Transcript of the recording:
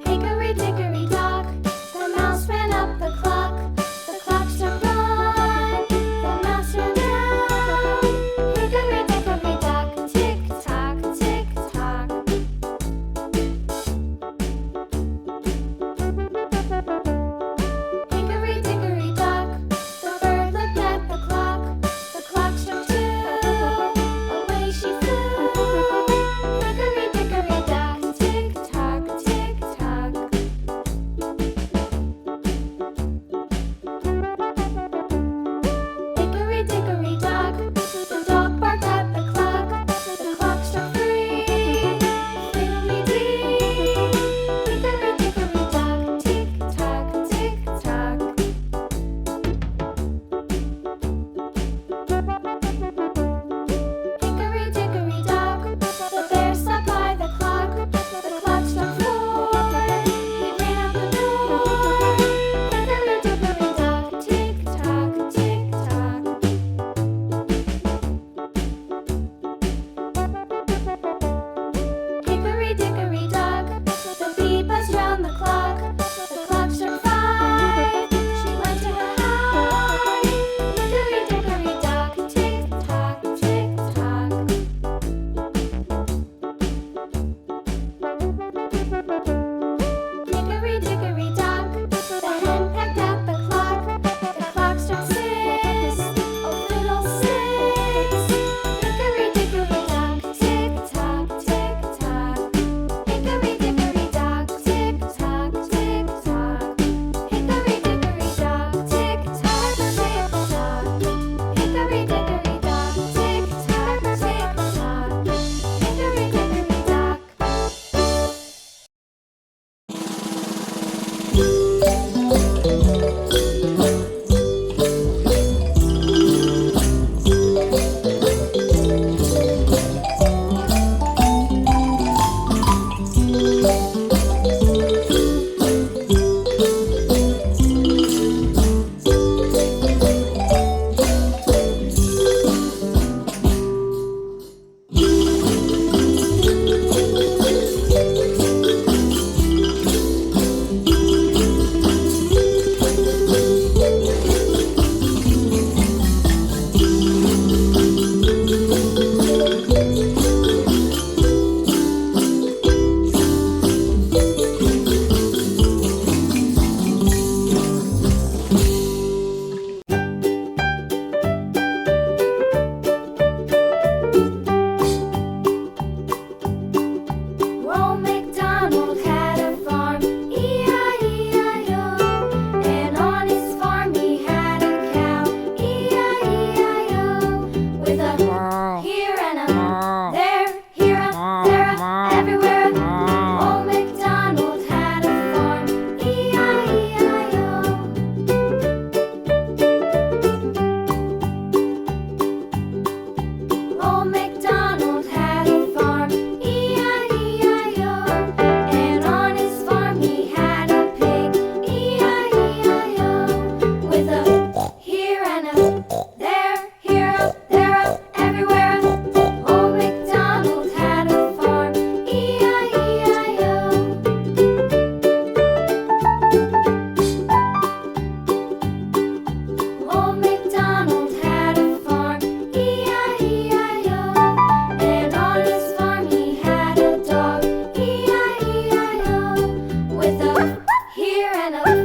Hickory dickory dock, the mouse ran up the clock. The clock struck one, the mouse ran down. Hickory dickory dock, tick tock, tick tock. Hickory dickory dock, the bird looked at the clock. The clock struck two, away she flew. Hickory dickory dock, tick tock, tick tock. Hickory dickory dock, the dog barked at the clock. The clock struck three, fiddly-dee. Hickory dickory dock, tick tock, tick tock. Hickory dickory dock, the bear sat by the clock. The clock struck four, he ran out the door. Hickory dickory dock, tick tock, tick tock. Hickory dickory dock, the bee buzzed round the clock. The clock struck five, she went to her hive. Hickory dickory dock, tick tock, tick tock. Hickory dickory dock, the hen pecked at the clock. The clock struck six, oh fiddlesticks. Hickory dickory dock, tick tock, tick tock. Hickory dickory dock, tick tock, tick tock. Hickory dickory dock, tick tock, tick tock. Hickory dickory dock, tick tock, tick tock. Hickory dickory dock. an elephant.